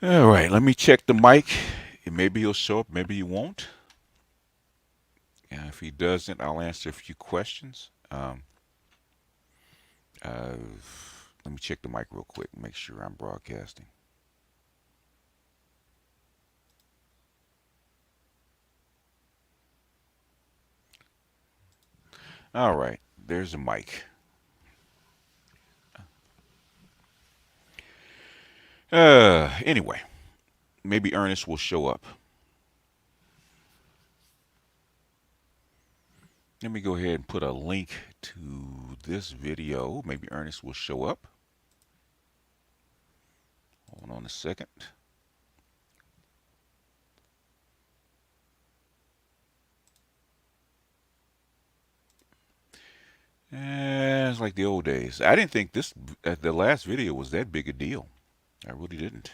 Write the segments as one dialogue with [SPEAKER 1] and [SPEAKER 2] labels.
[SPEAKER 1] All right, let me check the mic. Maybe he'll show up, maybe he won't. And if he doesn't, I'll answer a few questions. Uh, Let me check the mic real quick, make sure I'm broadcasting. All right, there's the mic. Anyway, maybe Ernest will show up. Let me go ahead and put a link to this video. Maybe Ernest will show up. Hold on a second. It's like the old days. I didn't think this the last video was that big a deal. I really didn't.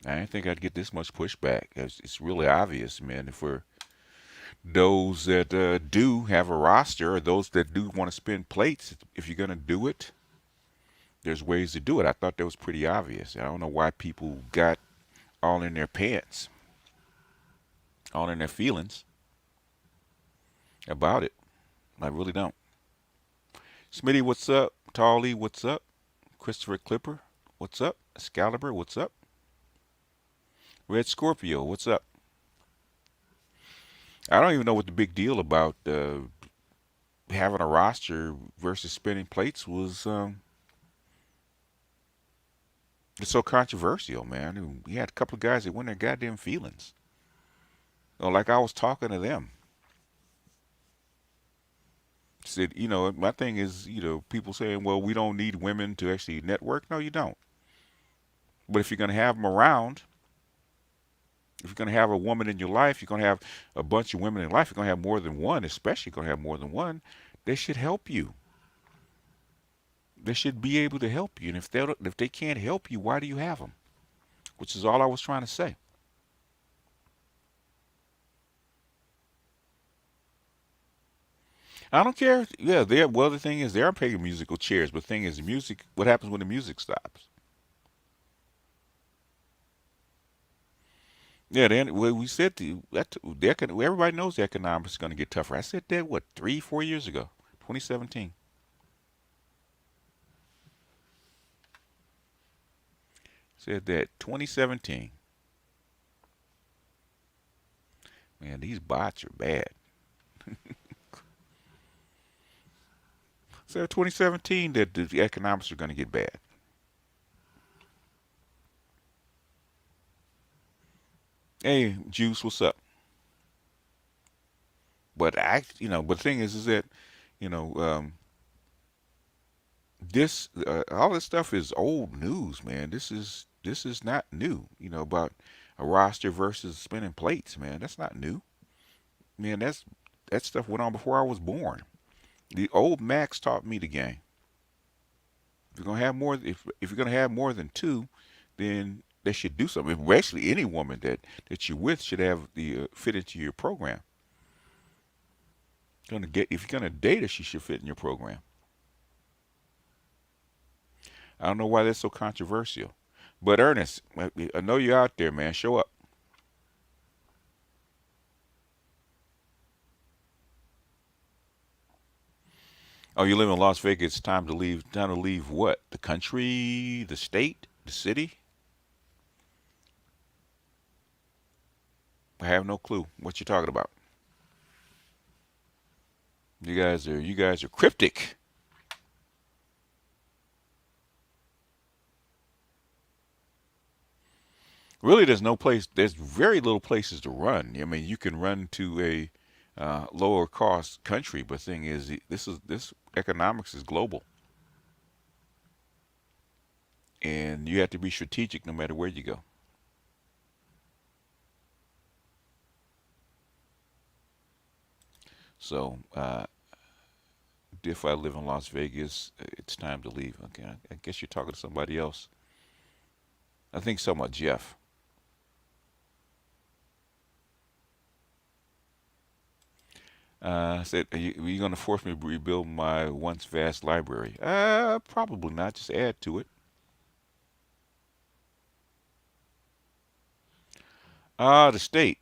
[SPEAKER 1] I didn't think I'd get this much pushback. It's really obvious, man. For those that do have a roster, or those that do want to spin plates, if you're gonna do it, there's ways to do it. I thought that was pretty obvious. I don't know why people got all in their pants, all in their feelings about it. I really don't. Smitty, what's up? Tawley, what's up? Christopher Clipper, what's up? Excalibur, what's up? Red Scorpio, what's up? I don't even know what the big deal about having a roster versus spinning plates was. It's so controversial, man. We had a couple of guys that went their goddamn feelings. Like I was talking to them. Said, my thing is, people saying, well, we don't need women to actually network. No, you don't. But if you're going to have them around, if you're going to have a woman in your life, you're going to have a bunch of women in life, you're going to have more than one, especially going to have more than one, they should help you. They should be able to help you. And if they can't help you, why do you have them? Which is all I was trying to say. I don't care. Yeah, the thing is, they are paying musical chairs. But the thing is, music. What happens when the music stops? Yeah, then well, we said everybody knows the economics is going to get tougher. I said that what 3, 4 years ago, 2017. Said that 2017. Man, these bots are bad. Said 2017 that the economics are going to get bad. Hey, Juice, what's up? But the thing is that, you know, all this stuff is old news, man. This is not new. About a roster versus spinning plates, man. That's not new. Man, that stuff went on before I was born. The old Max taught me the game. If you're gonna have more than two, then they should do something. Basically, any woman that you're with should have the fit into your program. If you're gonna date her, she should fit in your program. I don't know why that's so controversial. But Ernest, I know you're out there, man. Show up. Oh, you live in Las Vegas. It's time to leave. Time to leave what? The country, the state, the city? I have no clue what you're talking about. You guys are cryptic. Really, there's no place. There's very little places to run. I mean, you can run to a lower cost country, but thing is, this economics is global, and you have to be strategic no matter where you go. So, if I live in Las Vegas, it's time to leave. Okay, I guess you're talking to somebody else. I think so much, Jeff. I said, are you going to force me to rebuild my once vast library? Probably not. Just add to it. The state.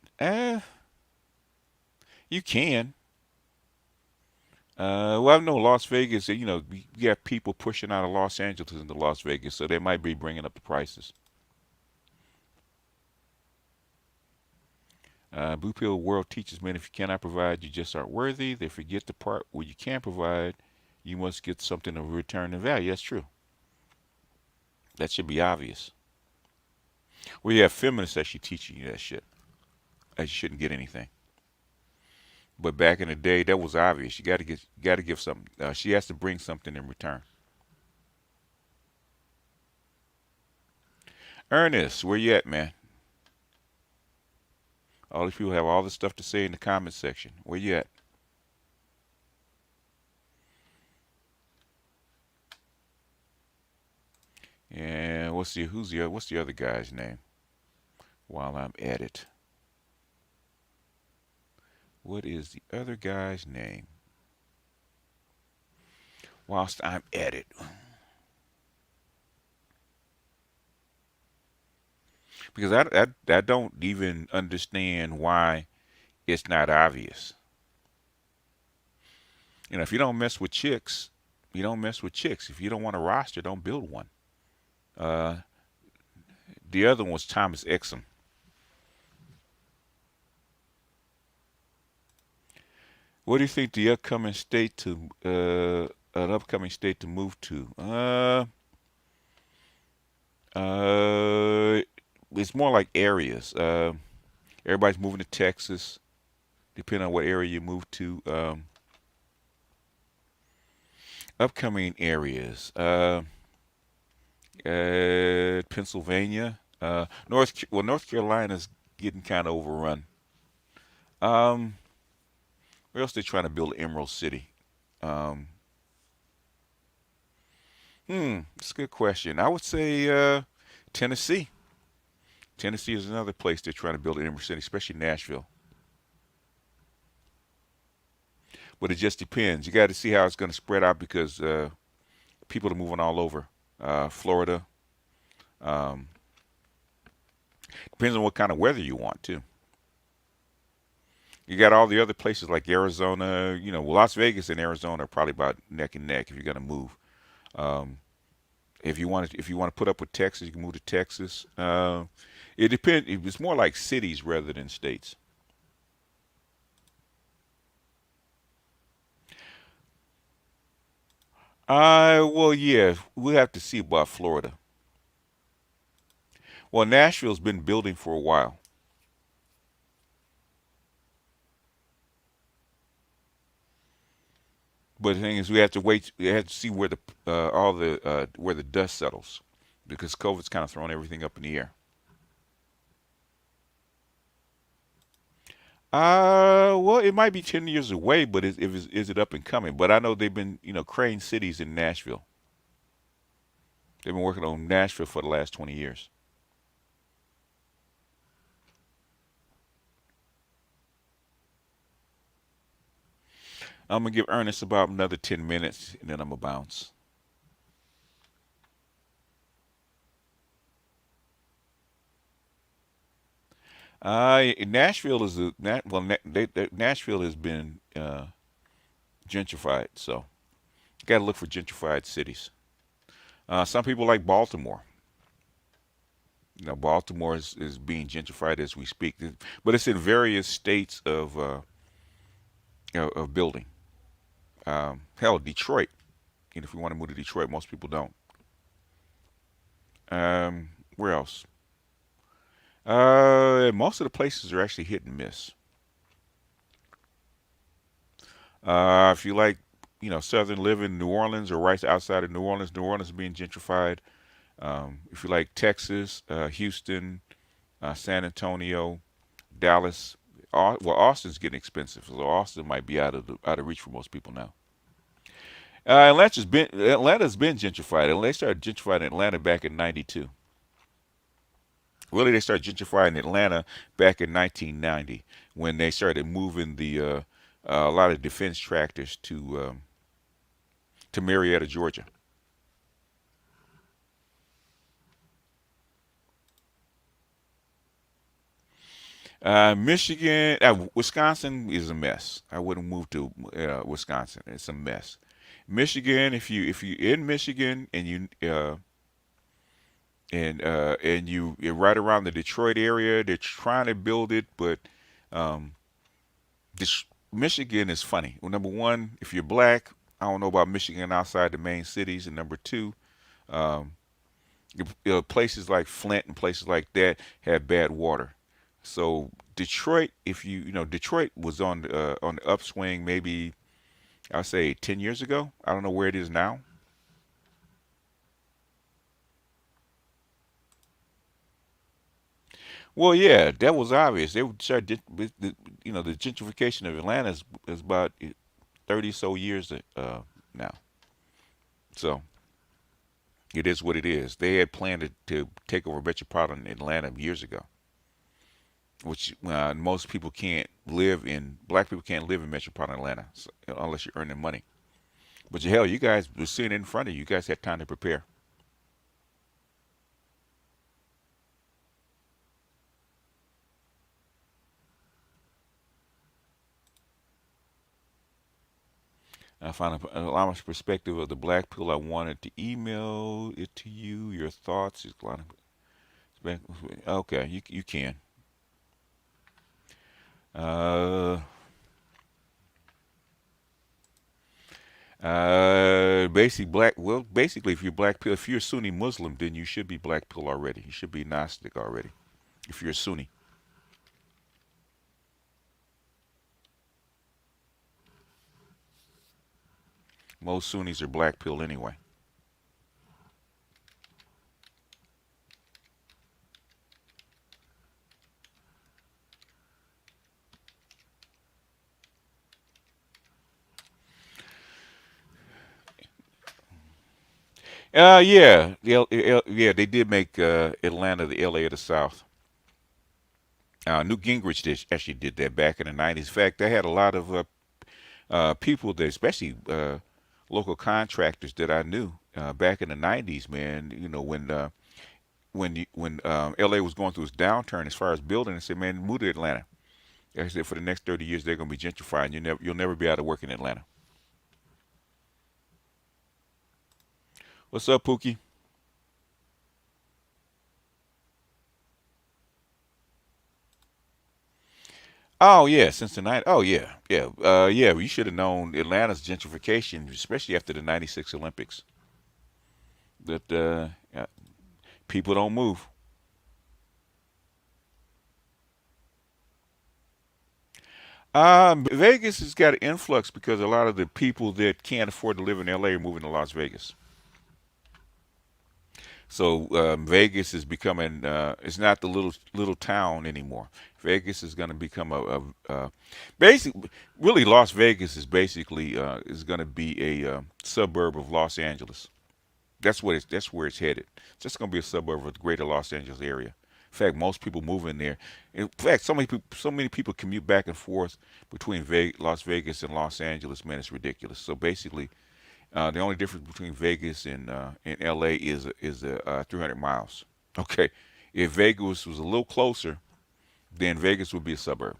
[SPEAKER 1] You can. Well, I know Las Vegas. You got people pushing out of Los Angeles into Las Vegas, so they might be bringing up the prices. Blue Pill World teaches men if you cannot provide, you just aren't worthy. They forget the part where you can provide, you must get something of return in value. That's true. That should be obvious. Well, you have feminists actually teaching you that shit. That you shouldn't get anything. But back in the day, that was obvious. Got to give something. She has to bring something in return. Ernest, where you at, man? All these people have all this stuff to say in the comment section. Where you at? And what's the other guy's name? While I'm at it, what is the other guy's name? Whilst I'm at it, because I don't even understand why it's not obvious. If you don't mess with chicks, you don't mess with chicks. If you don't want a roster, don't build one. Uh, the other one was Thomas Exum. What do you think the upcoming state to an upcoming state to move to? Uh, it's more like areas. Everybody's moving to Texas, depending on what area you move to. Upcoming areas. Pennsylvania. North Carolina's getting kind of overrun. Um, where else they trying to build Emerald City? Um, it's a good question. I would say Tennessee. Tennessee is another place they're trying to build an Emerald City, especially Nashville. But it just depends. You got to see how it's going to spread out because people are moving all over. Florida. Um, Depends on what kind of weather you want too. You got all the other places like Arizona. Las Vegas and Arizona are probably about neck and neck if you're going to move. Um, if you want to put up with Texas, you can move to Texas. It depends. It's more like cities rather than states. Well, yeah, we'll have to see about Florida. Well, Nashville's been building for a while, but the thing is, we have to wait. We have to see where the all the where the dust settles, because COVID's kind of thrown everything up in the air. Well, it might be 10 years away, but is it up and coming? But I know they've been, creating cities in Nashville. They've been working on Nashville for the last 20 years. I'm gonna give Ernest about another 10 minutes, and then I'm gonna bounce. Nashville is well, Nashville has been gentrified, so you got to look for gentrified cities. Some people like Baltimore. Baltimore is being gentrified as we speak, but it's in various states of building. Hell, Detroit. If you want to move to Detroit, most people don't. Where else? Most of the places are actually hit and miss. If you like, Southern living, New Orleans or right outside of New Orleans is being gentrified. If you like Texas, Houston, San Antonio, Dallas, well, Austin's getting expensive, so Austin might be out of reach for most people now. Atlanta's been gentrified, and they started gentrifying Atlanta back in '92. Really, they started gentrifying Atlanta back in 1990 when they started moving a lot of defense tractors to Marietta, Georgia. Michigan, Wisconsin is a mess. I wouldn't move to Wisconsin. It's a mess. Michigan, if you in Michigan and you're right around the Detroit area, they're trying to build it, but um, this Michigan is funny. Well, number one, if you're black, I don't know about Michigan outside the main cities, and number two, um, places like Flint and places like that have bad water. So Detroit, if Detroit was on the upswing maybe I'll say 10 years ago. I don't know where it is now. Well, yeah, that was obvious. They would start, the gentrification of Atlanta is about 30 so years now. So it is what it is. They had planned to take over metropolitan Atlanta years ago, which most people can't live in. Black people can't live in metropolitan Atlanta unless you're earning money. But hell, you guys were seeing it in front of you. You guys had time to prepare. I found a honest perspective of the black pill. I wanted to email it to you. Your thoughts. Okay, you can. Uh, Basic black. Well, basically, if you're black pill, if you're Sunni Muslim, then you should be black pill already. You should be Gnostic already. If you're Sunni, most Sunnis are black pill anyway. Yeah, yeah, they did make Atlanta the LA of the South. Newt Gingrich actually did that back in the '90s. In fact, they had a lot of people that, especially local contractors that I knew back in the '90s. Man, when LA was going through its downturn as far as building, they said, "Man, move to Atlanta." I said, "For the next 30 years, they're going to be gentrifying. You'll never be able to work in Atlanta." What's up, Pookie? Oh yeah, Cincinnati. Oh yeah, yeah, yeah. You should have known Atlanta's gentrification, especially after the '96 Olympics. That people don't move. Vegas has got an influx because a lot of the people that can't afford to live in LA are moving to Las Vegas. So Vegas is becoming it's not the little town anymore. Vegas is going to become a basic. Really, Las Vegas is basically is going to be a suburb of Los Angeles. That's where it's headed. It's just going to be a suburb of the greater Los Angeles area. In fact, most people move in there. In fact, so many people commute back and forth between Las Vegas and Los Angeles. Man, it's ridiculous. So basically, the only difference between Vegas and LA is 300 miles. Okay, if Vegas was a little closer, then Vegas would be a suburb.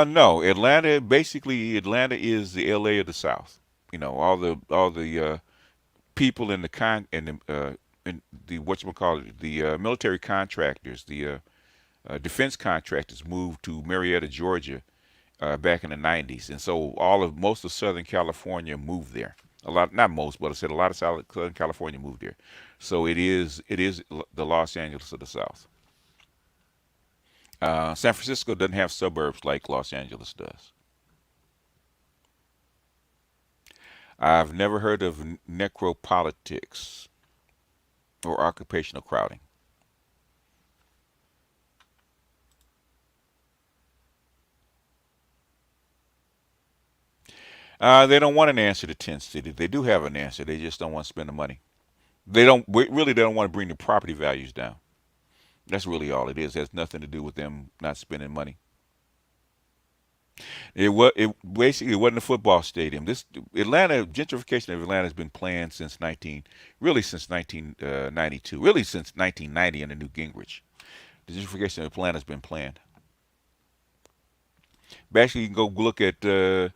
[SPEAKER 1] No, Atlanta is the LA of the South. All the people in the whatchamacallit, the military contractors, the defense contractors moved to Marietta, Georgia, back in the '90s, and so most of Southern California moved there. A lot, not most, but I said a lot of Southern California moved there. So it is the Los Angeles of the South. San Francisco doesn't have suburbs like Los Angeles does. I've never heard of necropolitics or occupational crowding. They don't want an answer to 10 cities. They do have an answer. They just don't want to spend the money. They don't want to bring the property values down. That's really all it is. It has nothing to do with them not spending money. It basically it wasn't a football stadium. This Atlanta gentrification of Atlanta has been planned since 1992, really since 1990 in the New Gingrich. The gentrification of Atlanta has been planned. Basically, you can go look at HUD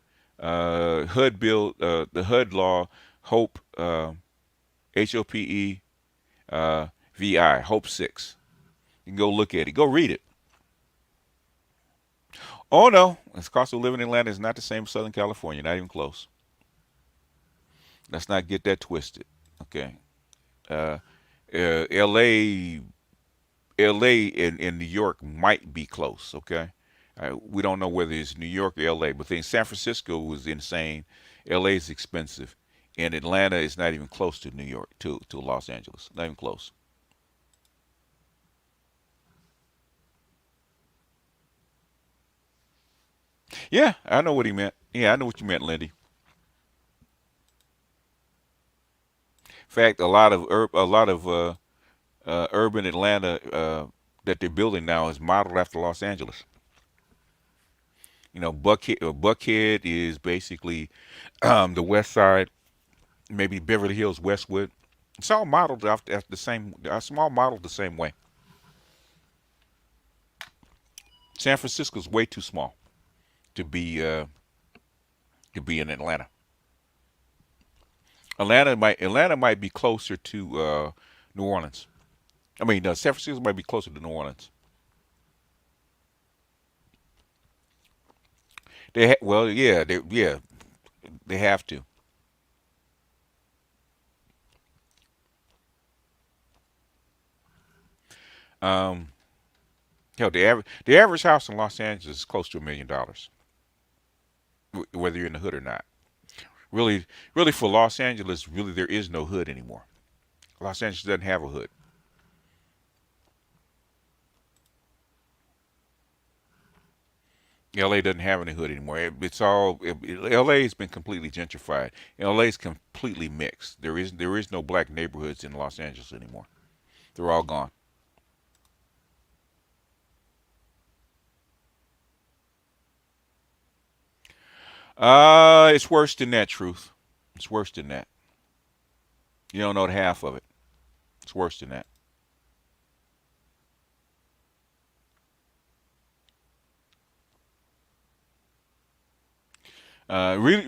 [SPEAKER 1] bill, the HUD law, Hope HOPE VI Hope 6. You can go look at it. Go read it. Oh no, the cost of living in Atlanta is not the same as Southern California. Not even close. Let's not get that twisted. Okay. Uh, LA, LA and New York might be close. Okay. We don't know whether it's New York or LA, but then San Francisco was insane. LA is expensive, and Atlanta is not even close to New York to Los Angeles. Not even close. Yeah, I know what he meant. Yeah, I know what you meant, Lindy. In fact, a lot of urban Atlanta that they're building now is modeled after Los Angeles. You know, Buckhead is basically the West Side, maybe Beverly Hills, Westwood. It's all modeled after the same. It's all modeled the same way. San Francisco's way too small to be uh, to be in Atlanta. Atlanta might be closer to New Orleans. I mean, San Francisco might be closer to New Orleans. Well, yeah, they have to. Um, Hell, the average house in Los Angeles is close to $1 million, whether you're in the hood or not. Really, really for Los Angeles, really there is no hood anymore. Los Angeles doesn't have a hood. LA doesn't have any hood anymore. LA has been completely gentrified. LA is completely mixed. There is no black neighborhoods in Los Angeles anymore. They're all gone. It's worse than that. Truth, it's worse than that. You don't know the half of it. It's worse than that.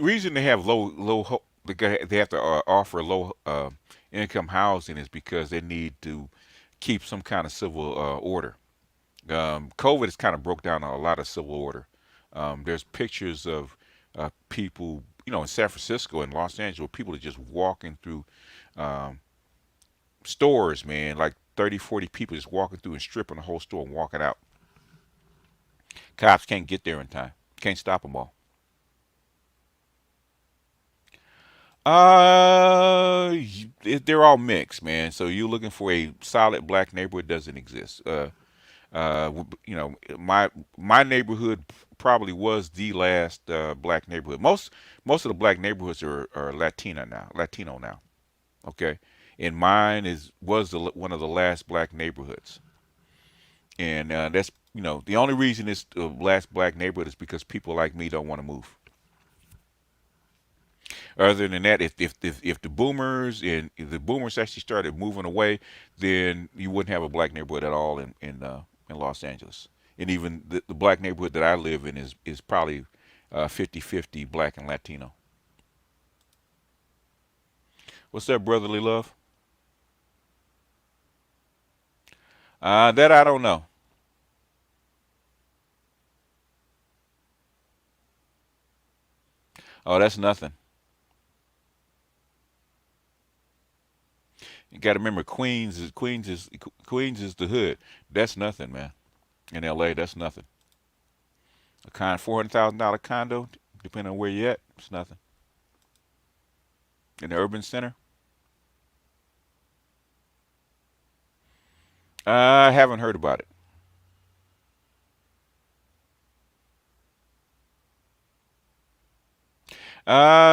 [SPEAKER 1] Reason they have they have to offer low income housing is because they need to keep some kind of civil order. COVID has kind of broke down a lot of civil order. There's pictures of people, in San Francisco and Los Angeles, people are just walking through um, stores, man, like 30, 40 people just walking through and stripping the whole store and walking out. Cops can't get there in time. Can't stop them all. They're all mixed, man. So you're looking for a solid black neighborhood doesn't exist. My neighborhood probably was the last black neighborhood. Most of the black neighborhoods are Latino now. Okay, and mine is was one of the last black neighborhoods, and that's the only reason it's the last black neighborhood is because people like me don't want to move. Other than that, if the boomers actually started moving away, then you wouldn't have a black neighborhood at all in Los Angeles. And even the black neighborhood that I live in is probably 50-50 black and Latino. What's up, brotherly love? That I don't know. Oh, that's nothing. You got to remember, Queens is the hood. That's nothing, man. In L.A., that's nothing. $400,000 condo, depending on where you're at, it's nothing. In the urban center, I haven't heard about it.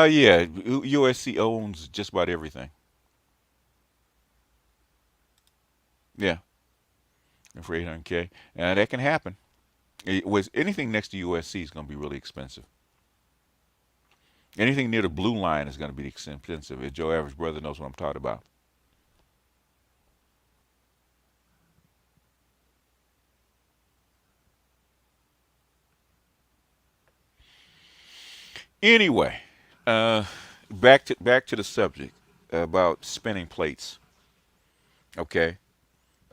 [SPEAKER 1] Yeah, USC owns just about everything. Yeah, for 800K, that can happen. It was anything next to USC is going to be really expensive. Anything near the blue line is going to be expensive. If Joe Average Brother knows what I'm talking about. Anyway, uh, back to the subject about spinning plates. Okay,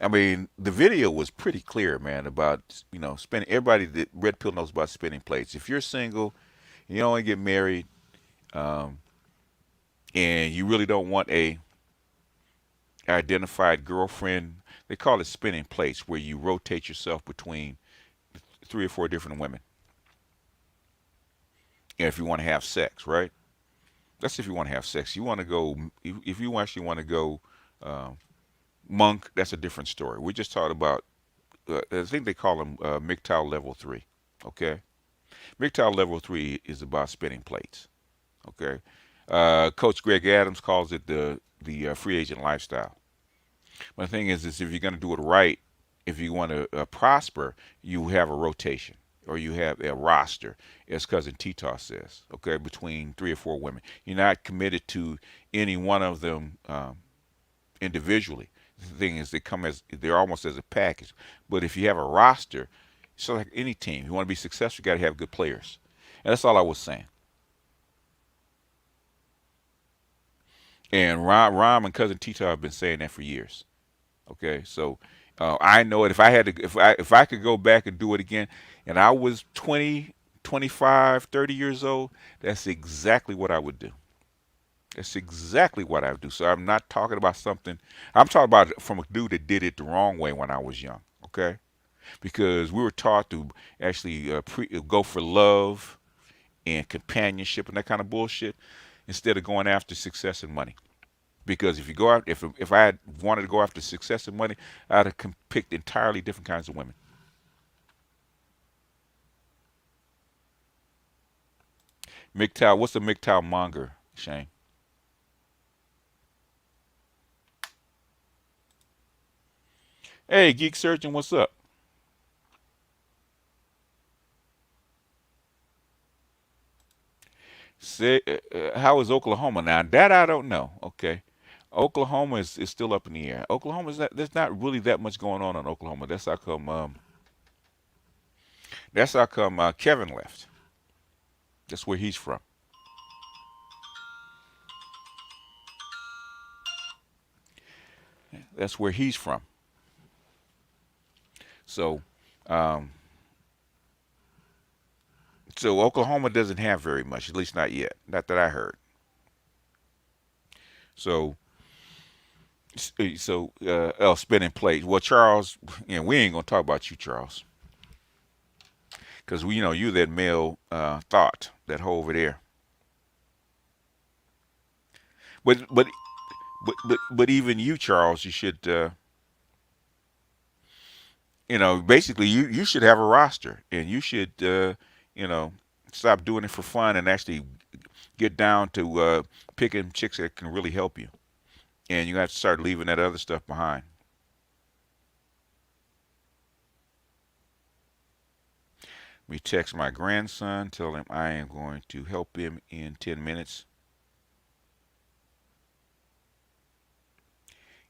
[SPEAKER 1] I mean the video was pretty clear, man, about spinning. Everybody that red pill knows about spinning plates. If you're single, you don't want to get married, um, and you really don't want a identified girlfriend, they call it spinning plates, where you rotate yourself between three or four different women. And if you want to have sex, right? That's if you want to have sex. You want to go, if you actually want to go uh, monk, that's a different story. We just talked about, I think they call them MGTOW level 3. Okay? MGTOW level 3 is about spinning plates. Okay? Coach Greg Adams calls it the free agent lifestyle. But the thing is if you're going to do it right, if you want to prosper, you have a rotation or you have a roster, as cousin Tito says, okay, between three or four women. You're not committed to any one of them individually. The thing is, they're almost as a package. But if you have a roster, so like any team, you want to be successful, you got to have good players. And that's all I was saying. And Rom and cousin Tito have been saying that for years. Okay, so I know it. If I had to, if I could go back and do it again, and I was 20, 25, 30 years old, that's exactly what I would do. That's exactly what I would do. So I'm not talking about something. I'm talking about it from a dude that did it the wrong way when I was young. Okay, because we were taught to actually go for love and companionship and that kind of bullshit instead of going after success and money. Because if you go out, if I had wanted to go after success and money, I'd have picked entirely different kinds of women. MGTOW, what's a MGTOW monger, Shane? Hey, Geek Surgeon, what's up? Say, how is Oklahoma now? That I don't know. Okay, Oklahoma is still up in the air. Oklahoma is not, there's not really that much going on in Oklahoma. That's how come Kevin left. That's where he's from. That's where he's from. So, um, so Oklahoma doesn't have very much, at least not yet. Not that I heard. So, spinning plates. Well, Charles, we ain't gonna talk about you, Charles, because we, you that male thought that whole over there. But but but even you, Charles, you should, basically you should have a roster, and you should, you know, stop doing it for fun and actually get down to picking chicks that can really help you. And you have to start leaving that other stuff behind. We text my grandson, tell him I am going to help him in 10 minutes.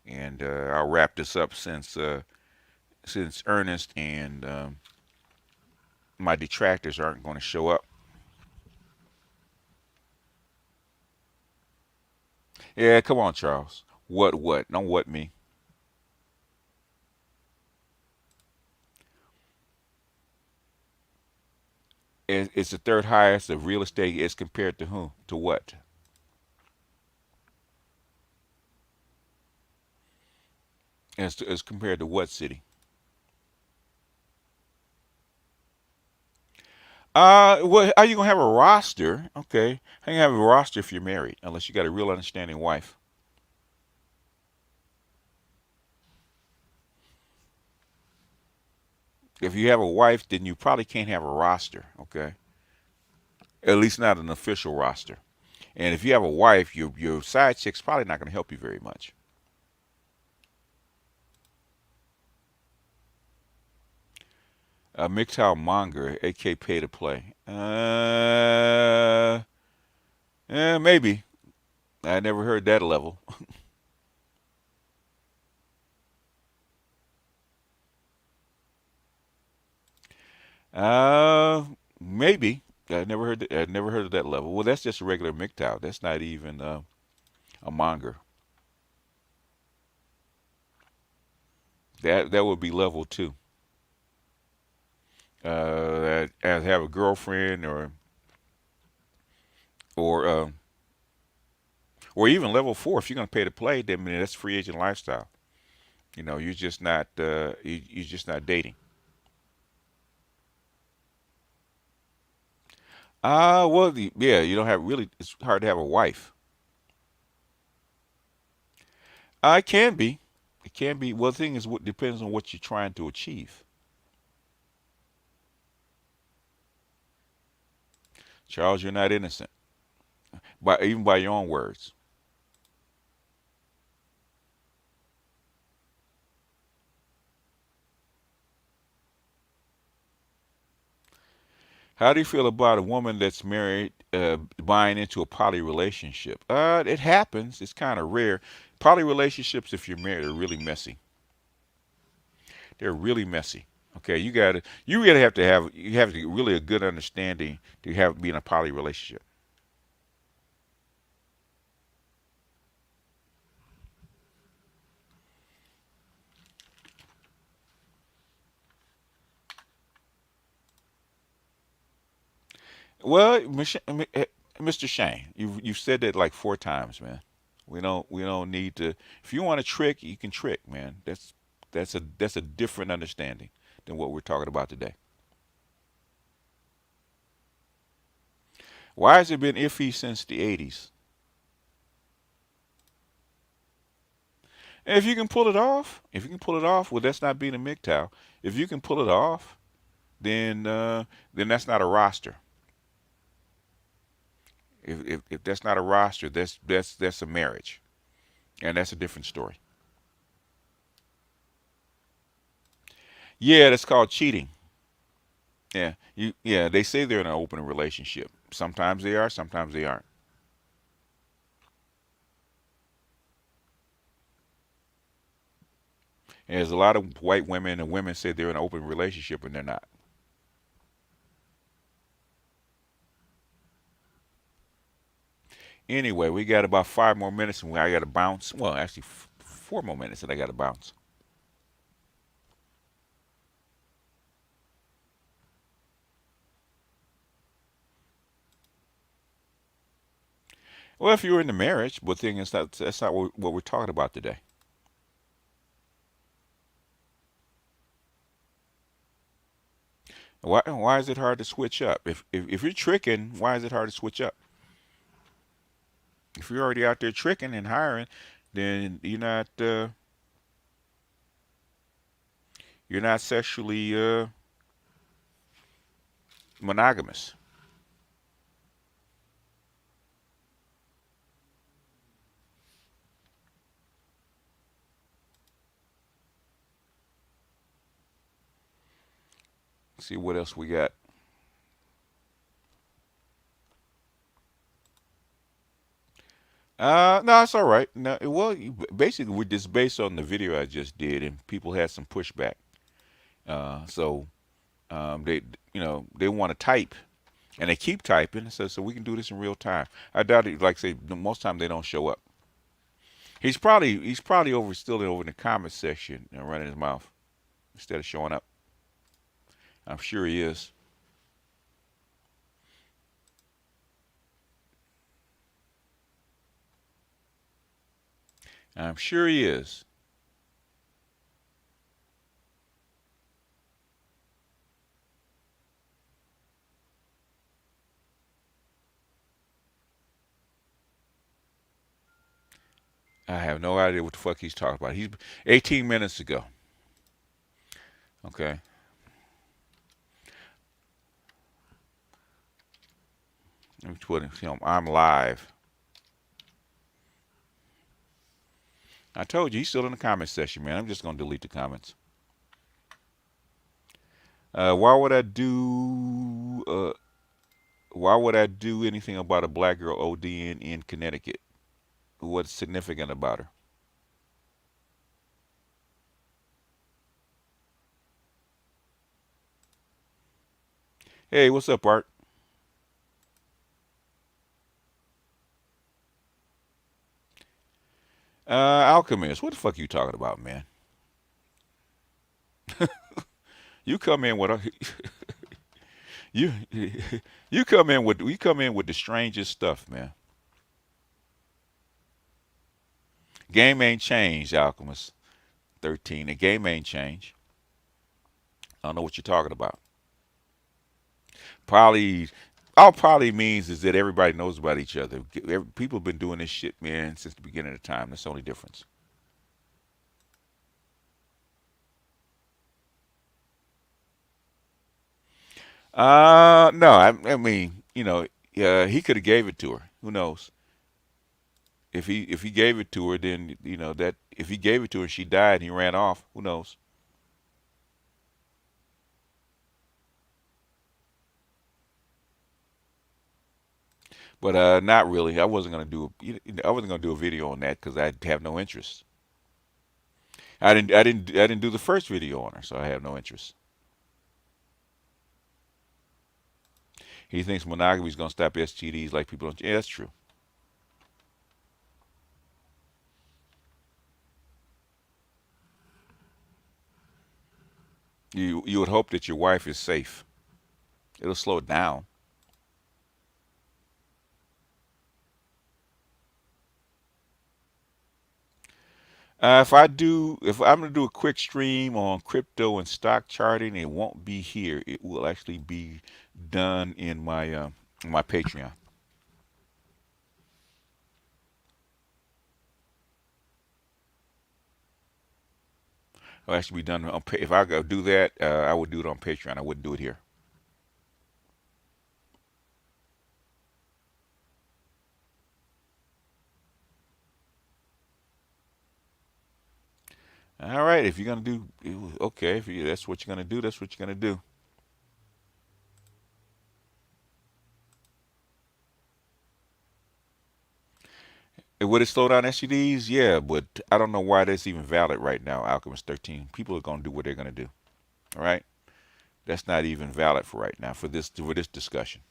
[SPEAKER 1] And I'll wrap this up since Ernest and my detractors aren't going to show up. Yeah, come on, Charles. What? Don't what me. It's the third highest of real estate as compared to whom? To what? As compared to what city? Well, are you gonna have a roster? Okay, how you gonna have a roster if you're married? Unless you got a real understanding wife. If you have a wife, then you probably can't have a roster. Okay, at least not an official roster. And if you have a wife, your side chick's probably not gonna help you very much. A MGTOW monger, aka pay to play. Maybe. I never heard that level. Uh, Maybe. I never heard of that level. Well, that's just a regular MGTOW. That's not even a monger. That would be level two. As have a girlfriend or or even level four. If you're gonna pay to play, then I mean, that's free agent lifestyle. You're just not dating. Well, yeah, you don't have really. It's hard to have a wife. It can be. It can be. Well, the thing is, what depends on what you're trying to achieve. Charles, you're not innocent, by even by your own words. How do you feel about a woman that's married buying into a poly relationship? It happens. It's kind of rare. Poly relationships, if you're married, are really messy. They're really messy. Okay, you really have to get really a good understanding to have be in a poly relationship. Well, Mr. Shane, you've said that like four times, man. We don't need to. If you want to trick, you can trick, man. That's a different understanding than what we're talking about today. Why has it been iffy since the '80s? And if you can pull it off, well, that's not being a MGTOW. If you can pull it off, then that's not a roster. If that's not a roster, that's a marriage, and that's a different story. Yeah, that's called cheating. Yeah, they say they're in an open relationship. Sometimes they are, sometimes they aren't. And there's a lot of white women and women say they're in an open relationship and they're not. Anyway, we got about 5 more minutes and I got to bounce. Well, actually, 4 more minutes and I got to bounce. Well, if you're in the marriage, but thing is that's not what we're talking about today. Why is it hard to switch up? If you're tricking, why is it hard to switch up? If you're already out there tricking and hiring, then you're not sexually monogamous. See what else we got. No, it's all right. No, well, basically, we're just based on the video I just did, and people had some pushback. So they, they want to type, and they keep typing. So we can do this in real time. I doubt it. Like I say, most time they don't show up. He's probably over in the comment section and running his mouth instead of showing up. I'm sure he is. I'm sure he is. I have no idea what the fuck he's talking about. He's 18 minutes ago. Okay. Let me put him. I'm live. I told you he's still in the comment section, man. I'm just gonna delete the comments. Why would I do? Why would I do anything about a black girl ODing in Connecticut? What's significant about her? Hey, what's up, Art? Alchemist. What the fuck you talking about, man? You come in with a you you come in with the strangest stuff, man. Game ain't changed, Alchemist. 13. The game ain't changed. I don't know what you're talking about. Probably all probably means is that everybody knows about each other. People have been doing this shit, man, since the beginning of time. That's the only difference. No, I mean, he could have gave it to her. Who knows? If he gave it to her, then that if he gave it to her, and she died, and he ran off. Who knows? But not really. I wasn't gonna do a video on that because I have no interest. I didn't do the first video on her, so I have no interest. He thinks monogamy is gonna stop STDs like people don't. Yeah, that's true. You would hope that your wife is safe. It'll slow it down. If I'm gonna do a quick stream on crypto and stock charting, it won't be here. It will actually be done in my Patreon. It'll actually be done on. If I go do that, I would do it on Patreon. I wouldn't do it here. All right, if you're gonna do, okay, that's what you're gonna do, that's what you're gonna do. Would it slow down SUDs? Yeah, but I don't know why that's even valid right now. Alchemist 13. People are gonna do what they're gonna do. All right, that's not even valid for right now for this discussion.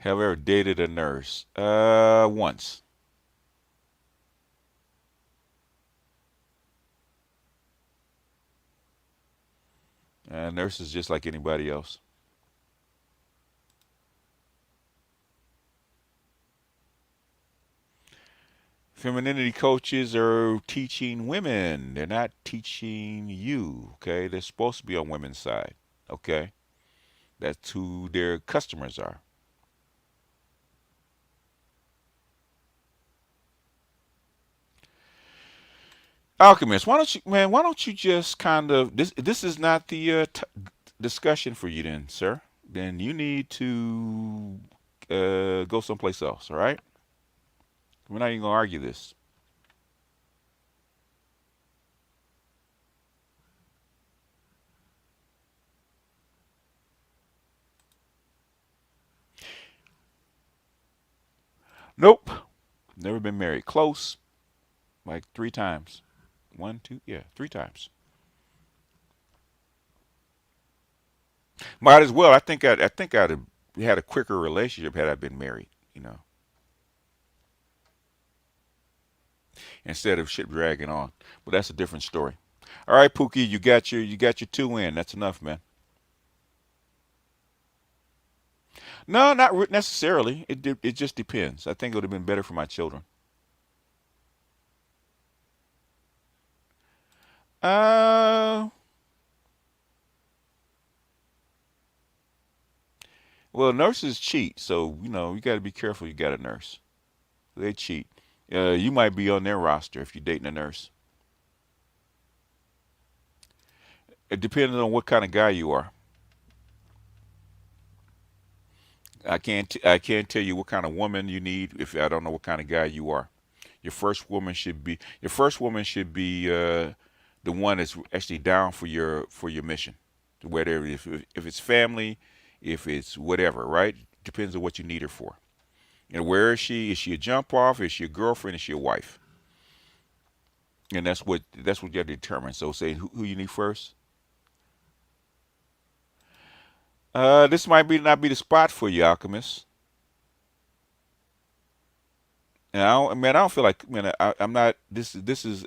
[SPEAKER 1] Have I ever dated a nurse? Once. A nurse is just like anybody else. Femininity coaches are teaching women. They're not teaching you. Okay, they're supposed to be on women's side. Okay, that's who their customers are. Alchemist, why don't you, man? Why don't you just kind of this is not the discussion for you, then, sir. Then you need to go someplace else. All right, we're not even gonna argue this. Nope, never been married. Close, like 3 times. One, two, yeah, 3 times. Might as well. I think I'd have had a quicker relationship had I been married. You know, instead of shit dragging on. But that's a different story. All right, Pookie, you got your two in. That's enough, man. No, not necessarily. It just depends. I think it would have been better for my children. Uh, well, nurses cheat, so you got to be careful. You got a nurse. They cheat. You might be on their roster if you're dating a nurse. It depends on what kind of guy you are. I can't tell you what kind of woman you need if I don't know what kind of guy you are. Your first woman should be the one that's actually down for your mission, whether if it's family, if it's whatever, right? Depends on what you need her for. And where is she? Is she a jump off? Is she a girlfriend? Is she a wife? And that's what you have to determine. So say who you need first. This might be not be the spot for you, Alchemist. And I don't feel like, man, I'm not. This is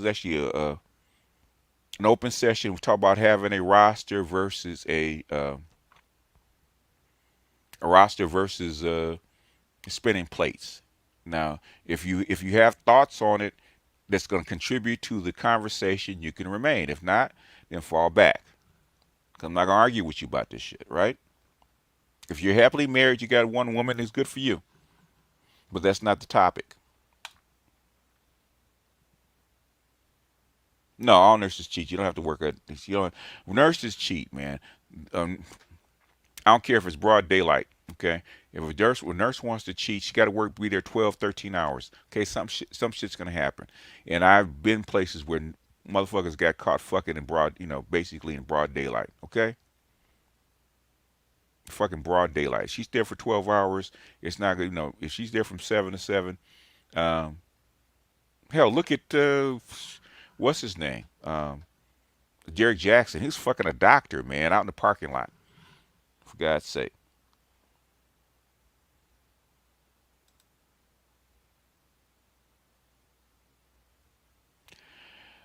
[SPEAKER 1] actually an open session. We talk about having a roster versus spinning plates. Now, if you have thoughts on it that's going to contribute to the conversation, you can remain. If not, then fall back. 'Cause I'm not going to argue with you about this shit, right? If you're happily married, you got one woman, it's good for you. But that's not the topic. No, all nurses cheat. You don't have to work at this. You don't. Nurses cheat, man. Um, I don't care if it's broad daylight. Okay, if a nurse wants to cheat, she got to work, be there 12, 13 hours. Okay, some shit's gonna happen. And I've been places where motherfuckers got caught fucking in broad, basically in broad daylight. Okay, fucking broad daylight. She's there for 12 hours. It's not good. If she's there from 7 to 7, um, hell, look at what's his name, Jerry Jackson. He's fucking a doctor, man, out in the parking lot. For God's sake.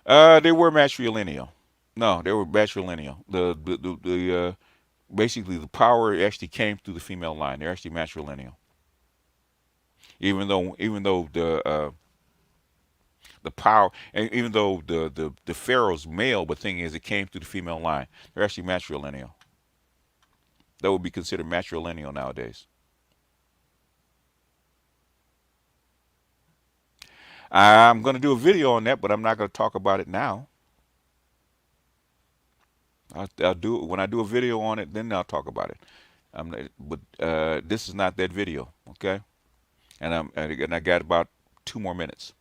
[SPEAKER 1] They were matrilineal. No, they were matrilineal. The basically the power actually came through the female line. They're actually matrilineal. Even though the power, and even though the pharaoh's male, but thing is it came through the female line. They're actually matrilineal. That would be considered matrilineal nowadays. I'm going to do a video on that, but I'm not going to talk about it now. I'll do it when I do a video on it. Then I'll talk about it. But this is not that video, okay? And I got about 2 more minutes.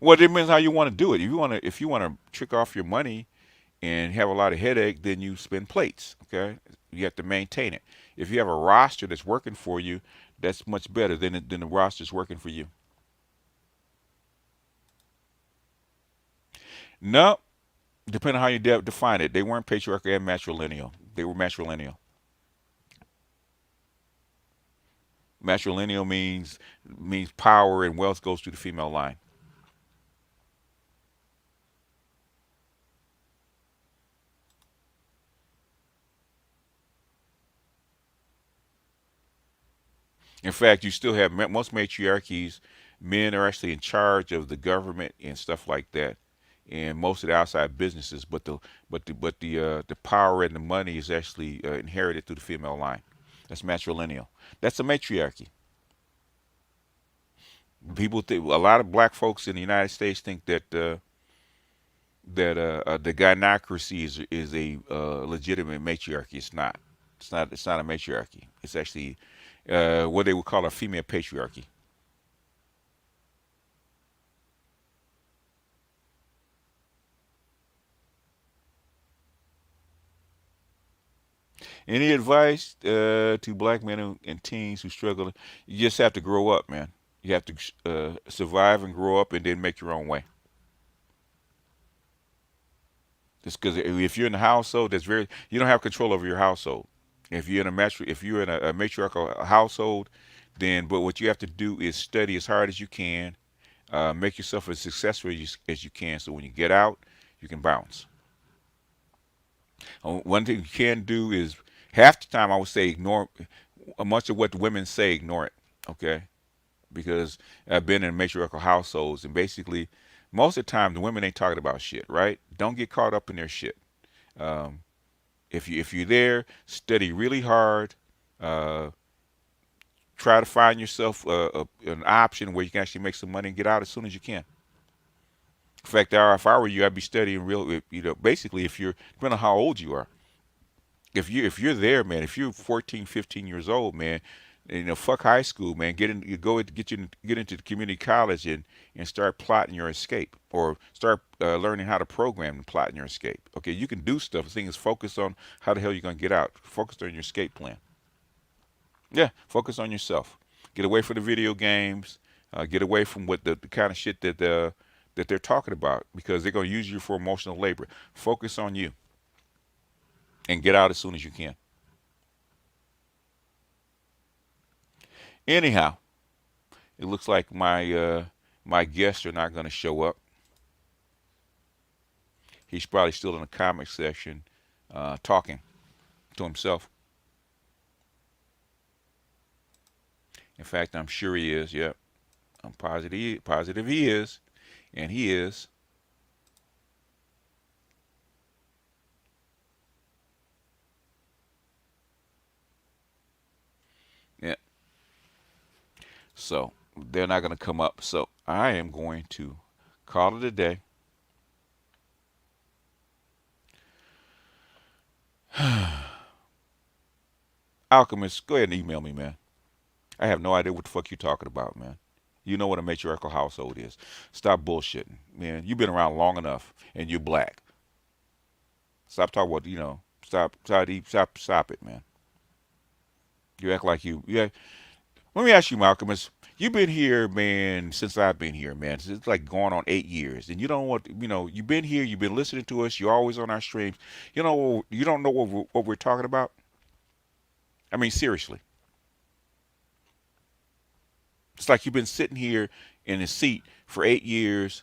[SPEAKER 1] Well, it depends how you want to do it. If you want to trick off your money and have a lot of headache, then you spin plates. Okay, you have to maintain it. If you have a roster that's working for you, that's much better than the roster's working for you. No, depending on how you define it, they weren't patriarchal and matrilineal. They were matrilineal. Matrilineal means power and wealth goes through the female line. In fact, you still have most matriarchies. Men are actually in charge of the government and stuff like that, and most of the outside businesses. But the power and the money is actually inherited through the female line. That's matrilineal. That's a matriarchy. People think a lot of black folks in the United States think that the gynocracy is a legitimate matriarchy. It's not. It's not. It's not a matriarchy. It's actually what they would call a female patriarchy. Any advice to black men and teens who struggle? You just have to grow up, man. You have to survive and grow up, and then make your own way. Just because if you're in a household you don't have control over your household. If you're in a matriarchal household, then but what you have to do is study as hard as you can, make yourself as successful as you can, so when you get out, you can bounce. One thing you can do is half the time I would say ignore much of what the women say. Ignore it, okay? Because I've been in matriarchal households, and basically most of the time the women ain't talking about shit, right? Don't get caught up in their shit. Um, if you're there, study really hard. Uh, Try to find yourself an option where you can actually make some money and get out as soon as you can. In fact, if I were you, I'd be studying real. Basically, if you're depending on how old you are. If you're there, man, if you're 14, 15 years old, man, Fuck high school, man. You go get into the community college and start plotting your escape, or start learning how to program and plotting your escape. Okay, you can do stuff. The thing is, focus on how the hell you're gonna get out. Focus on your escape plan. Yeah, focus on yourself. Get away from the video games. Get away from what the kind of shit that they're talking about, because they're gonna use you for emotional labor. Focus on you and get out as soon as you can. Anyhow, it looks like my guests are not going to show up. He's probably still in the comment section, talking to himself. In fact, I'm sure he is. Yep, I'm positive he is, and he is. Yeah. So they're not going to come up. So I am going to call it a day. Alchemist, go ahead and email me, man. I have no idea what the fuck you're talking about, man. You know what a matriarchal household is. Stop bullshitting, man. You've been around long enough, and you're black. Stop talking about, stop it, man. You act like yeah. Let me ask you, Malcolm, you've been here, man, since I've been here, man. It's like going on 8 years, and you don't want, you've been here, you've been listening to us, you're always on our streams. You don't know what we're talking about. I mean, seriously, it's like you've been sitting here in a seat for 8 years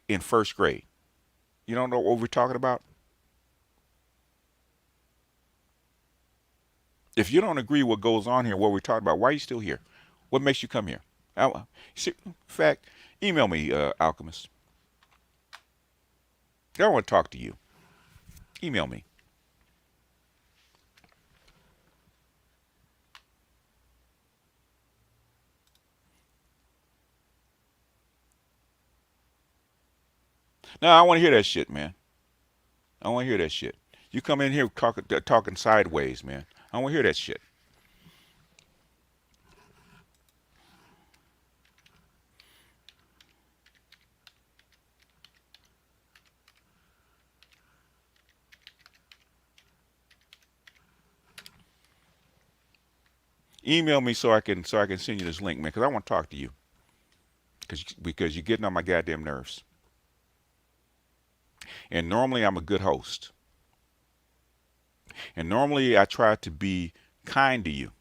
[SPEAKER 1] in first grade. You don't know what we're talking about. If you don't agree what goes on here, what we're talking about, why are you still here? What makes you come here? In fact, email me, Alchemist. I want to talk to you. Email me. No, I want to hear that shit, man. I want to hear that shit. You come in here talking sideways, man. I want to hear that shit. Email me so I can send you this link, man, because I want to talk to you. Because you're getting on my goddamn nerves. And normally I'm a good host. And normally I try to be kind to you.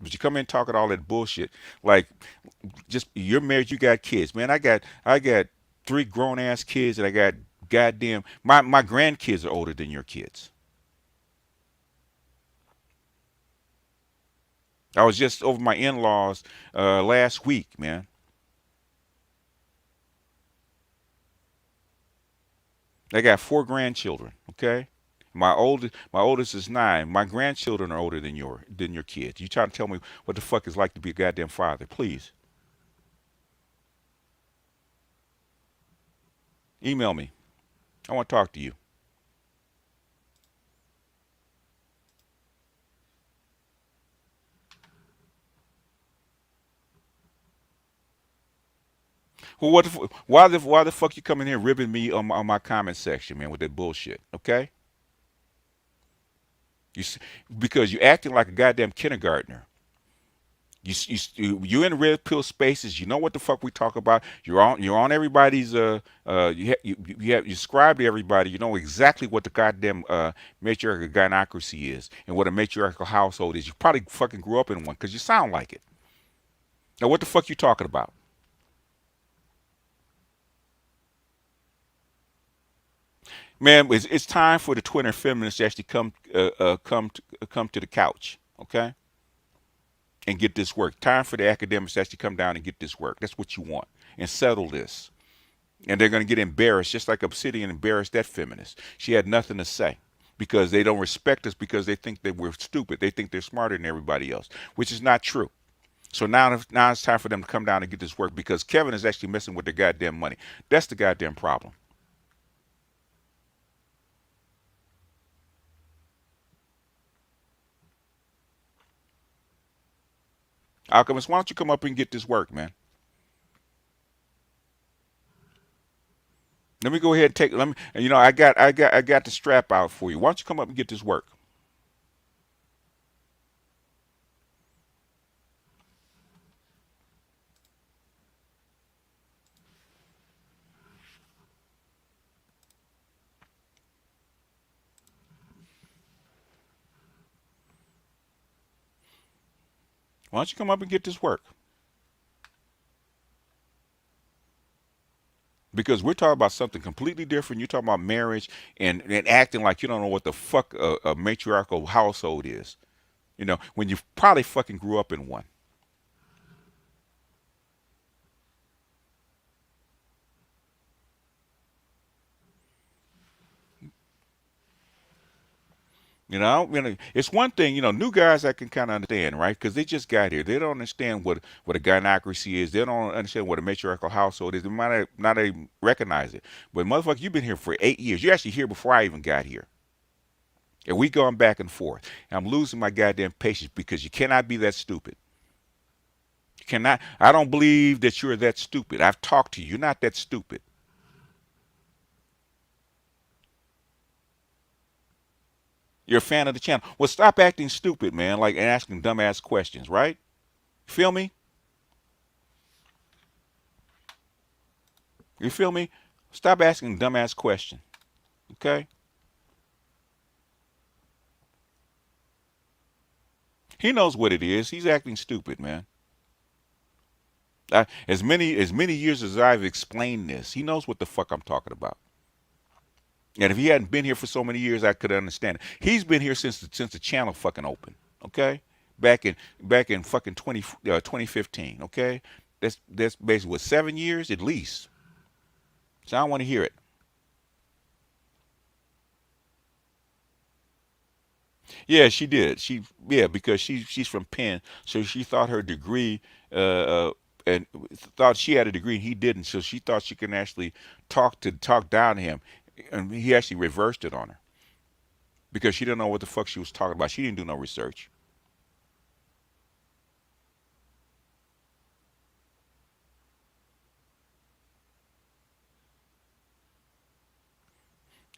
[SPEAKER 1] But you come in talking all that bullshit. Like, just you're married, you got kids, man. I got three grown ass kids, and I got goddamn my grandkids are older than your kids. I was just over my in-laws last week, man. I got four grandchildren. Okay, my oldest is 9. My grandchildren are older than your kids. You trying to tell me what the fuck it's like to be a goddamn father? Please email me. I want to talk to you. Well, why the fuck you coming here ribbing me on my comment section, man, with that bullshit? Okay, you because you acting like a goddamn kindergartner. You in red pill spaces. You know what the fuck we talk about. You're on everybody's you subscribe to everybody. You know exactly what the goddamn matriarchal gynocracy is and what a matriarchal household is. You probably fucking grew up in one because you sound like it. Now what the fuck you talking about? Man, it's time for the Twitter feminists to actually come to the couch, okay, and get this work. Time for the academics to actually come down and get this work. That's what you want, and settle this. And they're going to get embarrassed, just like Obsidian embarrassed that feminist. She had nothing to say because they don't respect us because they think that we're stupid. They think they're smarter than everybody else, which is not true. So now it's time for them to come down and get this work because Kevin is actually messing with their goddamn money. That's the goddamn problem. Alchemist, why don't you come up and get this work, man? Let me go ahead and take. Let me. I got the strap out for you. Why don't you come up and get this work? Why don't you come up and get this work? Because we're talking about something completely different. You're talking about marriage and acting like you don't know what the fuck a matriarchal household is. When you probably fucking grew up in one. It's one thing. New guys I can kind of understand, right? Because they just got here. They don't understand what a gynocracy is. They don't understand what a matriarchal household is. They might not even recognize it. But motherfucker, you've been here for 8 years. You're actually here before I even got here. And we going back and forth. And I'm losing my goddamn patience because you cannot be that stupid. You cannot. I don't believe that you're that stupid. I've talked to you. You're not that stupid. You're a fan of the channel. Well, stop acting stupid, man, like and asking dumbass questions, right? Feel me? You feel me? Stop asking dumbass questions, okay? He knows what it is. He's acting stupid, man. As many years as I've explained this, he knows what the fuck I'm talking about. And if he hadn't been here for so many years, I could understand it. He's been here since the channel fucking opened. Okay, back in fucking 2015. Okay, that's basically what 7 years at least. So I don't want to hear it. Yeah, she did. Because she's from Penn, so she thought her degree and thought she had a degree and he didn't. So she thought she can actually talk down to him, and he actually reversed it on her because she didn't know what the fuck she was talking about. She didn't do no research.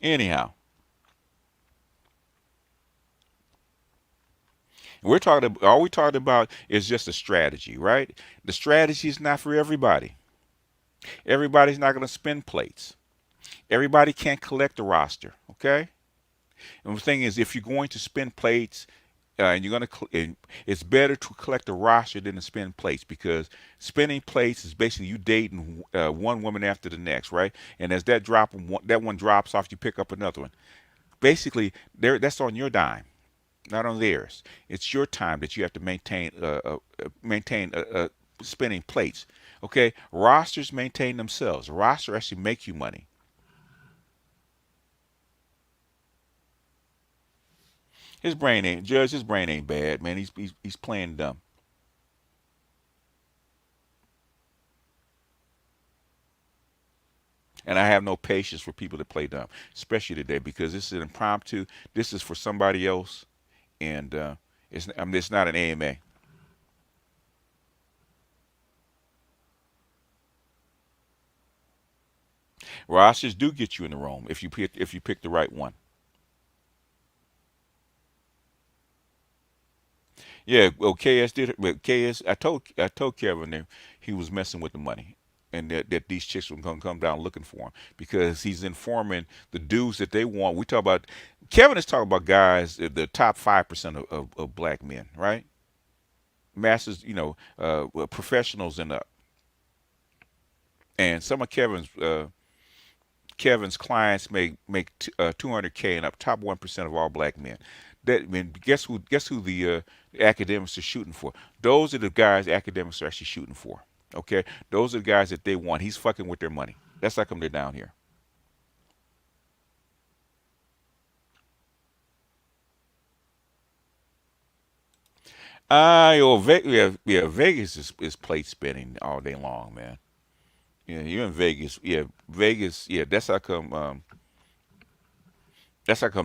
[SPEAKER 1] Anyhow, all we talked about is just a strategy, right? The strategy is not for everybody. Everybody's not going to spin plates. Everybody can't collect a roster, okay? And the thing is, if you're going to spin plates, and it's better to collect a roster than to spin plates because spinning plates is basically you dating one woman after the next, right? And as that one drops off, you pick up another one. Basically, that's on your dime, not on theirs. It's your time that you have to maintain spinning plates. Okay, rosters maintain themselves. A roster actually make you money. His brain ain't bad, man. He's playing dumb. And I have no patience for people that play dumb, especially today because this is an impromptu. This is for somebody else, and it's not an AMA. Rosters do get you in the room if you pick the right one. Yeah, well, KS did. But KS, I told Kevin that he was messing with the money, and that these chicks were gonna come down looking for him because he's informing the dudes that they want. We talk about Kevin is talking about guys, the top 5% of black men, right? Masters, professionals and some of Kevin's clients make 200K and up, top 1% of all black men. I mean, guess who the academics are shooting for? Those are the guys academics are actually shooting for. Okay, those are the guys that they want. He's fucking with their money. That's how come they're down here. Yeah, Vegas is plate spinning all day long, man. Yeah, you're in Vegas. Yeah, Vegas. Yeah, that's how come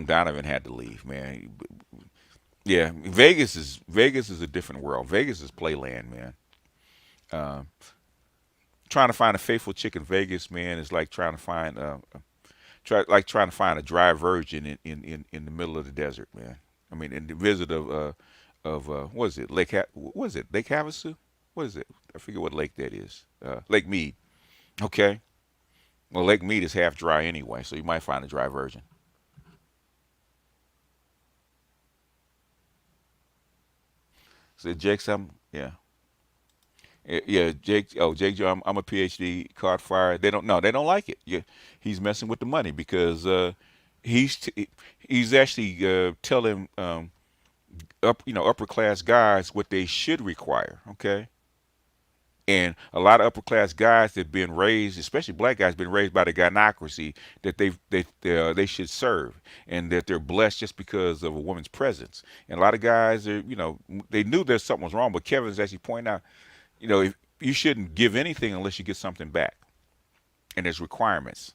[SPEAKER 1] Donovan had to leave, man. Yeah, Vegas is a different world. Vegas is playland, man. Uh, Trying to find a faithful chick in Vegas, man, is like trying to find a dry virgin in the middle of the desert, man. I mean, in the visit of what is it, what is it, Lake Havasu? What is it? I forget what lake that is. Lake Mead. Okay. Well, Lake Mead is half dry anyway, so you might find a dry virgin. So Jake, some yeah. Yeah, Jake. Oh, Jake, Joe, I'm a PhD. Caught fire. They don't. No, they don't like it. Yeah, he's messing with the money because he's he's actually telling upper class guys what they should require. Okay, and a lot of upper class guys that have been raised, especially black guys, been raised by the gynocracy that they should serve, and that they're blessed just because of a woman's presence. And a lot of guys are, they knew there's something was wrong, but Kevin's actually pointing out, if you shouldn't give anything unless you get something back, and there's requirements.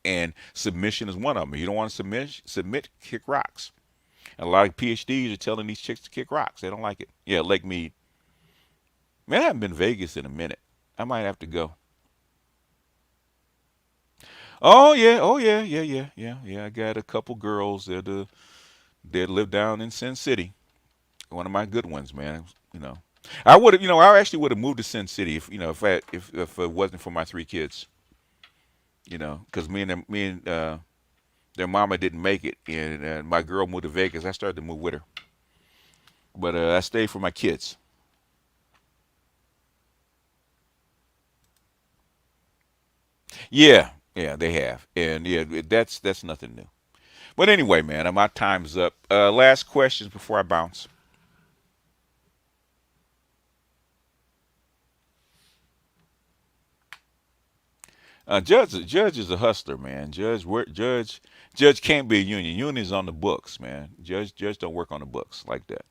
[SPEAKER 1] And submission is one of them. You don't want to submit, kick rocks. And a lot of PhDs are telling these chicks to kick rocks. They don't like it. Yeah, Lake Mead. Man, I haven't been to Vegas in a minute. I might have to go. Oh yeah, yeah. I got a couple girls that live down in Sin City. One of my good ones, man. You know, I actually would have moved to Sin City if it wasn't for my three kids. Because me and their mama didn't make it, and my girl moved to Vegas. I started to move with her, but I stayed for my kids. Yeah, yeah, they have, and yeah, that's nothing new. But anyway, man, my time's up. Last questions before I bounce. Judge is a hustler, man. Judge can't be a union. Union is on the books, man. Judge don't work on the books like that.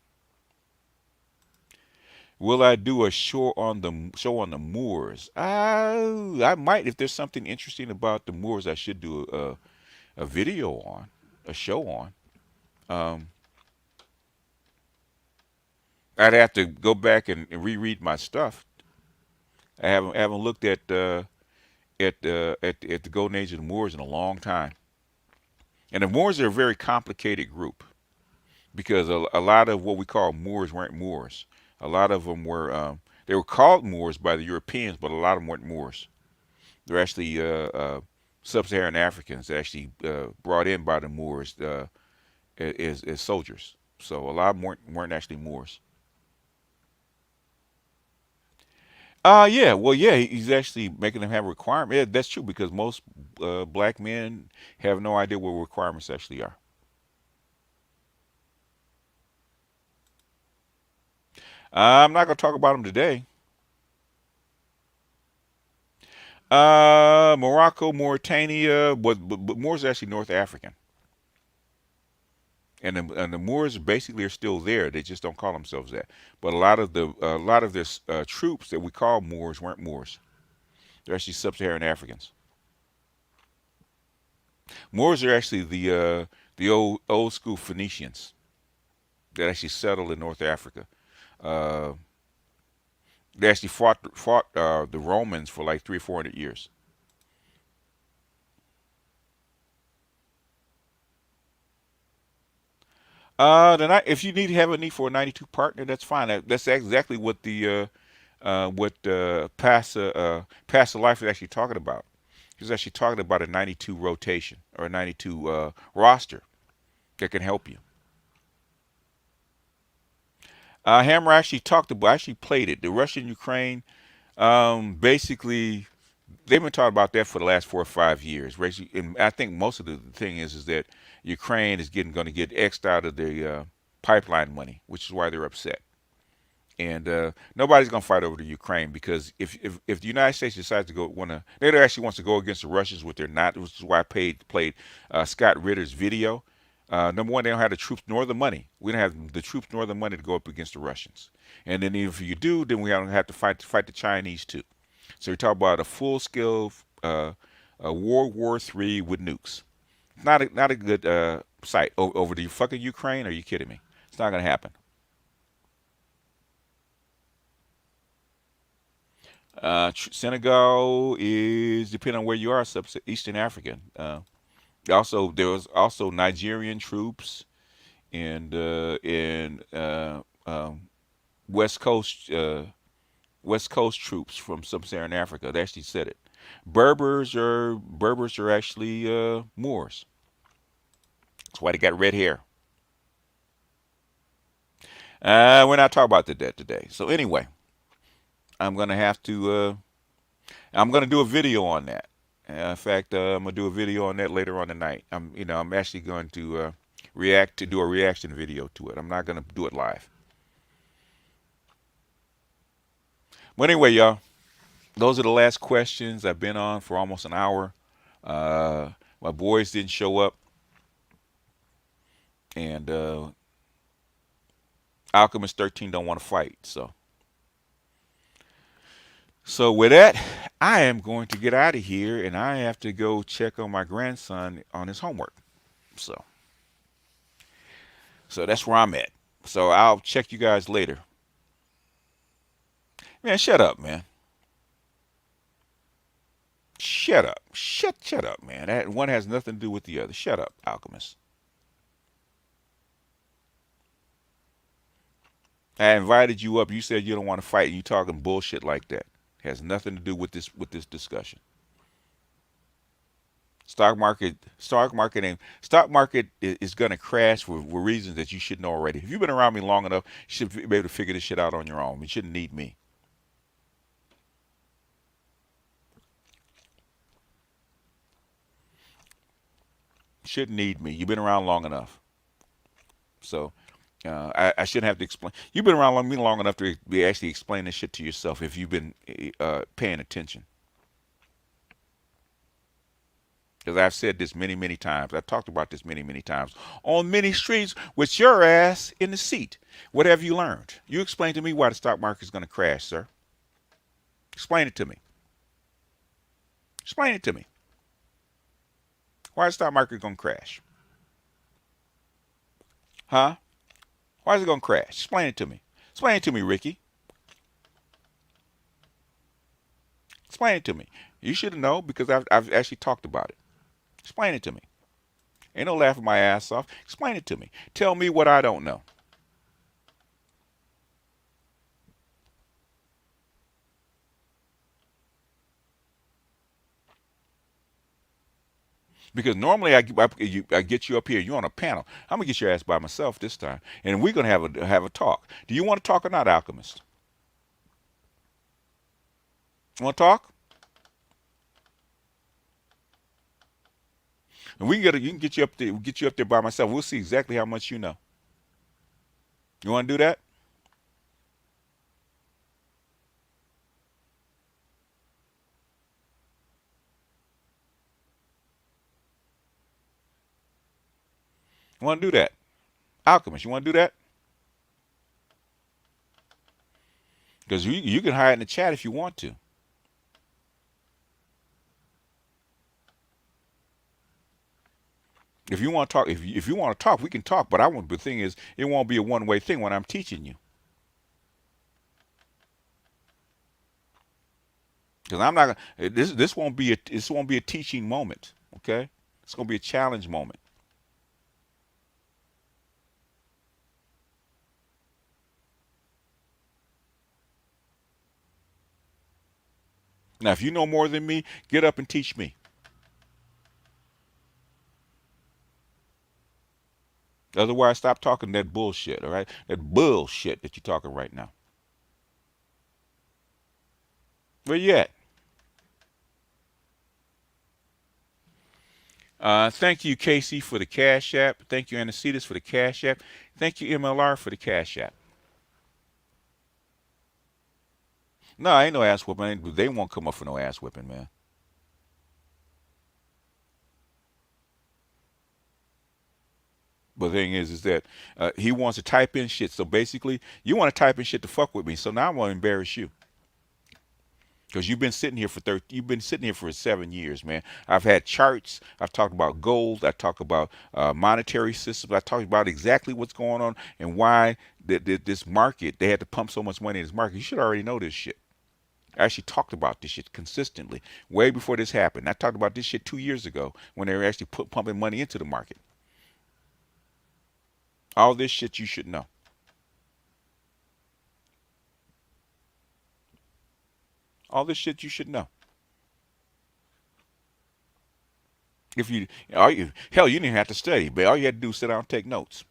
[SPEAKER 1] Will I do a show on the Moors? I might if there's something interesting about the Moors. I should do a video on, a show on. Um, I'd have to go back and reread my stuff. I haven't looked at the golden age of the Moors in a long time. And the Moors are a very complicated group because a lot of what we call Moors weren't Moors. A lot of them they were called Moors by the Europeans, but a lot of them weren't Moors. They're actually sub-Saharan Africans actually brought in by the Moors as soldiers. So a lot of them weren't actually Moors. Yeah, well, yeah, he's actually making them have a requirement. Yeah, that's true because most black men have no idea what requirements actually are. I'm not going to talk about them today. Morocco, Mauritania, but Moors are actually North African, and the Moors basically are still there. They just don't call themselves that. But a lot of their troops that we call Moors weren't Moors. They're actually sub-Saharan Africans. Moors are actually the old school Phoenicians that actually settled in North Africa. Uh, they actually fought the Romans for like 300 or 400 years. If you have a need for a 92 partner, that's fine. That's exactly what past the life is actually talking about. He's actually talking about a 92 rotation or a 92 roster that can help you. Hammer actually played it. The Russian Ukraine, basically, they've been talking about that for the last 4 or 5 years. And I think most of the thing is that Ukraine is going to get X'd out of the pipeline money, which is why they're upset. And nobody's going to fight over the Ukraine because if the United States decides to NATO actually wants to go against the Russians, what they're not, which is why I played Scott Ritter's video. Number one, they don't have the troops nor the money. We don't have the troops nor the money to go up against the Russians. And then if you do, then we don't have to fight the Chinese too. So we talk about a full scale World War III with nukes. Not a good sight. Over the fucking Ukraine? Are you kidding me? It's not gonna happen. Senegal is depending on where you are, sub Eastern African. Also, there was also Nigerian troops and West Coast West Coast troops from sub-Saharan Africa. They actually said it. Berbers are actually Moors. That's why they got red hair. We're not talking about that today. So anyway, I'm gonna have to. I'm gonna do a video on that. In fact, I'm gonna do a video on that later on tonight. I'm actually going to do a reaction video to it. I'm not gonna do it live. But anyway, y'all, those are the last questions. I've been on for almost an hour. My boys didn't show up, and Alchemist 13 don't want to fight. So with that, I am going to get out of here, and I have to go check on my grandson on his homework. So so that's where I'm at. So I'll check you guys later. Man, shut up, man. Shut up. Shut up, man. That one has nothing to do with the other. Shut up, Alchemist. I invited you up. You said you don't want to fight, and you talking bullshit like that. Has nothing to do with this discussion. Stock market is going to crash for reasons that you should know already. If you've been around me long enough, you should be able to figure this shit out on your own. You shouldn't need me. You shouldn't need me. You've been around long enough. So I shouldn't have to explain. You've been around long enough to be actually explain this shit to yourself if you've been paying attention. Because I've said this many times. I've talked about this many times on many streets with your ass in the seat. What have you learned? You explain to me why the stock market is going to crash, sir. Explain it to me. Explain it to me. Why is the stock market going to crash? Huh? Why is it going to crash? Explain it to me. Explain it to me, Ricky. Explain it to me. You should know because I've actually talked about it. Explain it to me. Ain't no laughing my ass off. Explain it to me. Tell me what I don't know. Because normally I get you up here. You're on a panel. I'm gonna get your ass by myself this time, and we're gonna have a talk. Do you want to talk or not, Alchemist? You want to talk? And you can get you up there by myself. We'll see exactly how much you know. You want to do that? You want to do that, Alchemist? You want to do that? Because you can hide in the chat if you want to. If you want to talk, if you want to talk, we can talk. But the thing is, it won't be a one-way thing when I'm teaching you. Because I'm not gonna. This won't be a teaching moment. Okay, it's gonna be a challenge moment. Now, if you know more than me, get up and teach me. Otherwise, stop talking that bullshit. All right, that bullshit that you're talking right now. Where you at? Thank you, Casey, for the Cash App. Thank you, Anacetus, for the Cash App. Thank you, MLR, for the Cash App. No, I ain't no ass whooping. They won't come up for no ass whipping, man. But the thing is that he wants to type in shit. So basically, you want to type in shit to fuck with me. So now I'm gonna embarrass you. Because you've been sitting here for 7 years, man. I've had charts. I've talked about gold. I talked about monetary systems. I talked about exactly what's going on and why this market, they had to pump so much money in this market. You should already know this shit. I actually talked about this shit consistently way before this happened. I talked about this shit 2 years ago when they were actually pumping money into the market. All this shit you should know. All this shit you should know. If you, hell, you didn't have to study, but all you had to do was sit down and take notes.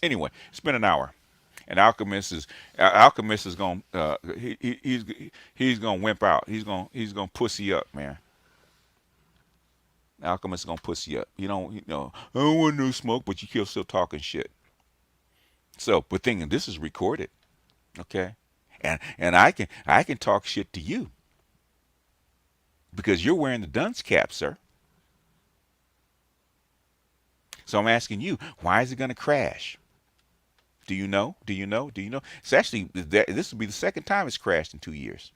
[SPEAKER 1] Anyway, it's been an hour, and Alchemist is going he's gonna wimp out. He's gonna pussy up, man. Alchemist is gonna pussy up. I don't want no smoke, but you still talking shit. So, but thinking this is recorded, okay? And I can talk shit to you because you're wearing the dunce cap, sir. So I'm asking you, why is it gonna crash? Do you know? Do you know? Do you know? It's actually this will be the second time it's crashed in 2 years.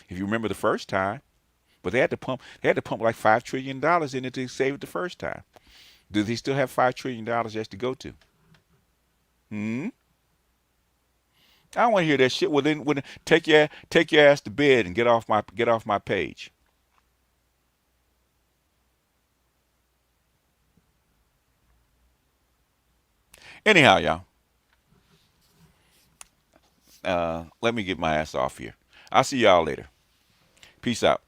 [SPEAKER 1] If you remember the first time, but they had to pump like $5 trillion in it to save it the first time. Do they still have $5 trillion just to go to? Hmm. I don't want to hear that shit. Well, then, take your ass to bed and get off my page. Anyhow, y'all, let me get my ass off here. I'll see y'all later. Peace out.